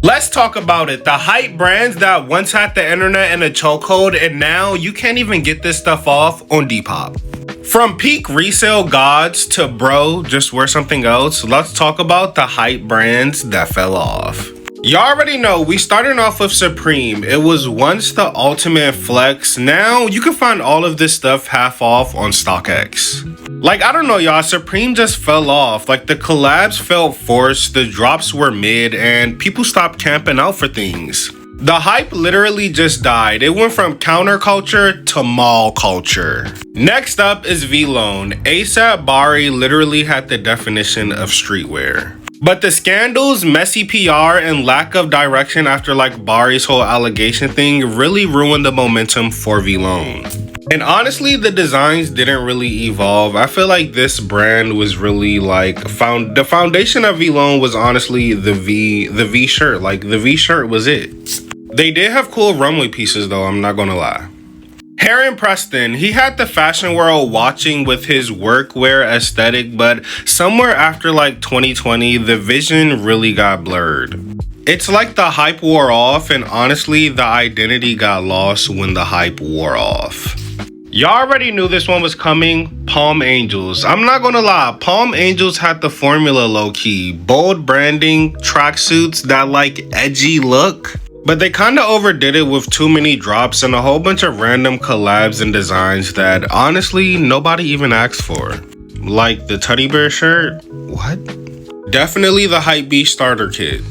Let's talk about it. The hype brands that once had the internet in a chokehold, and now you can't even get this stuff off on Depop. From peak resale gods to bro, just wear something else, let's talk about the hype brands that fell off. You already know we started off with Supreme. It was once the ultimate flex. Now you can find all of this stuff half off on StockX. Like, I don't know, y'all, Supreme just fell off. Like, the collabs felt forced, the drops were mid, and people stopped camping out for things. The hype literally just died. It went from counterculture to mall culture. Next up is VLONE. ASAP Bari literally had the definition of streetwear. But the scandals, messy PR, and lack of direction after like Bari's whole allegation thing really ruined the momentum for VLONE. And honestly, the designs didn't really evolve. I feel like this brand was really like the foundation of VLONE was honestly the V shirt. Like, the V shirt was it. They did have cool runway pieces though, I'm not gonna lie. Heron Preston, he had the fashion world watching with his workwear aesthetic, but somewhere after like 2020, the vision really got blurred. It's like the hype wore off, and honestly, the identity got lost when the hype wore off. Y'all already knew this one was coming. Palm Angels. I'm not gonna lie, Palm Angels had the formula low-key. Bold branding, tracksuits, that like edgy look. But they kind of overdid it with too many drops and a whole bunch of random collabs and designs that honestly nobody even asked for. Like the teddy bear shirt? What? Definitely the Hypebeast starter kit.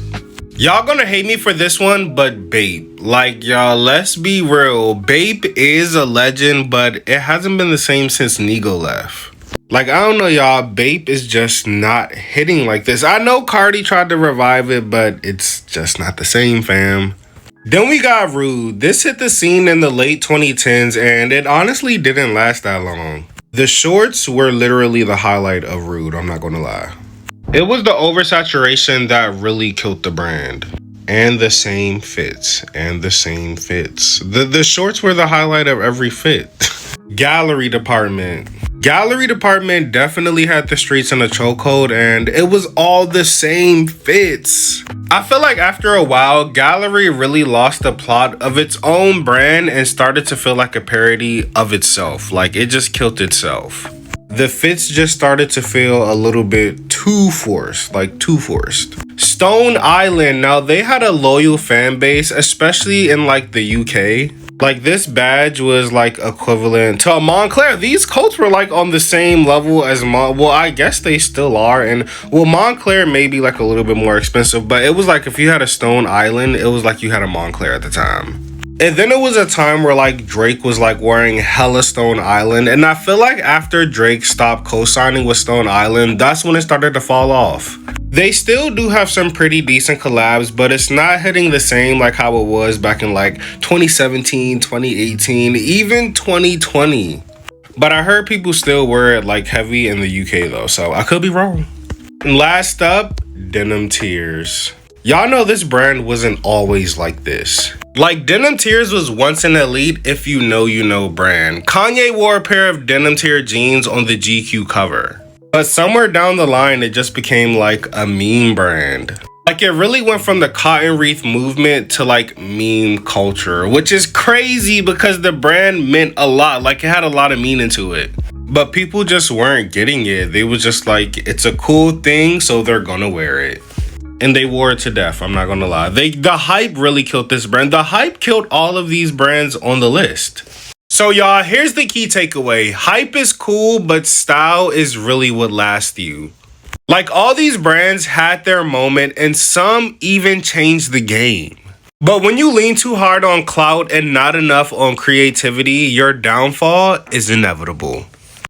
Y'all gonna hate me for this one, but BAPE. Like, y'all, let's be real. BAPE is a legend, but it hasn't been the same since Nigo left. Like, I don't know, y'all, BAPE is just not hitting like this. I know Cardi tried to revive it, but it's just not the same, fam. Then we got Rhude. This hit the scene in the late 2010s, and it honestly didn't last that long. The shorts were literally the highlight of Rhude, I'm not gonna lie. It was the oversaturation that really killed the brand. And the same fits, and the same fits. The shorts were the highlight of every fit. Gallery Dept. Gallery Dept definitely had the streets in a chokehold, and it was all the same fits. I feel like after a while, Gallery really lost the plot of its own brand and started to feel like a parody of itself. Like, it just killed itself. The fits just started to feel a little bit too forced, like too forced. Stone Island, now they had a loyal fan base, especially in like the UK. Like, this badge was like equivalent to a Montclair. These coats were like on the same level as well, I guess they still are. And well, Montclair may be like a little bit more expensive, but it was like if you had a Stone Island, it was like you had a Montclair at the time. And then it was a time where like Drake was like wearing hella Stone Island, and I feel like after Drake stopped co-signing with Stone Island, that's when it started to fall off. They still do have some pretty decent collabs, but it's not hitting the same like how it was back in like 2017, 2018, even 2020. But I heard people still wear it like heavy in the UK though, so I could be wrong. And last up, Denim Tears. Y'all know this brand wasn't always like this. Like, Denim Tears was once an elite if you know brand. Kanye wore a pair of Denim Tear jeans on the GQ cover. But somewhere down the line, it just became like a meme brand. Like, it really went from the cotton wreath movement to like meme culture, which is crazy because the brand meant a lot. Like, it had a lot of meaning to it. But people just weren't getting it. They was just like, it's a cool thing, so they're gonna wear it. And they wore it to death, I'm not gonna lie. The hype really killed this brand. The hype killed all of these brands on the list. So y'all, here's the key takeaway. Hype is cool, but style is really what lasts you. Like, all these brands had their moment, and some even changed the game. But when you lean too hard on clout and not enough on creativity, your downfall is inevitable.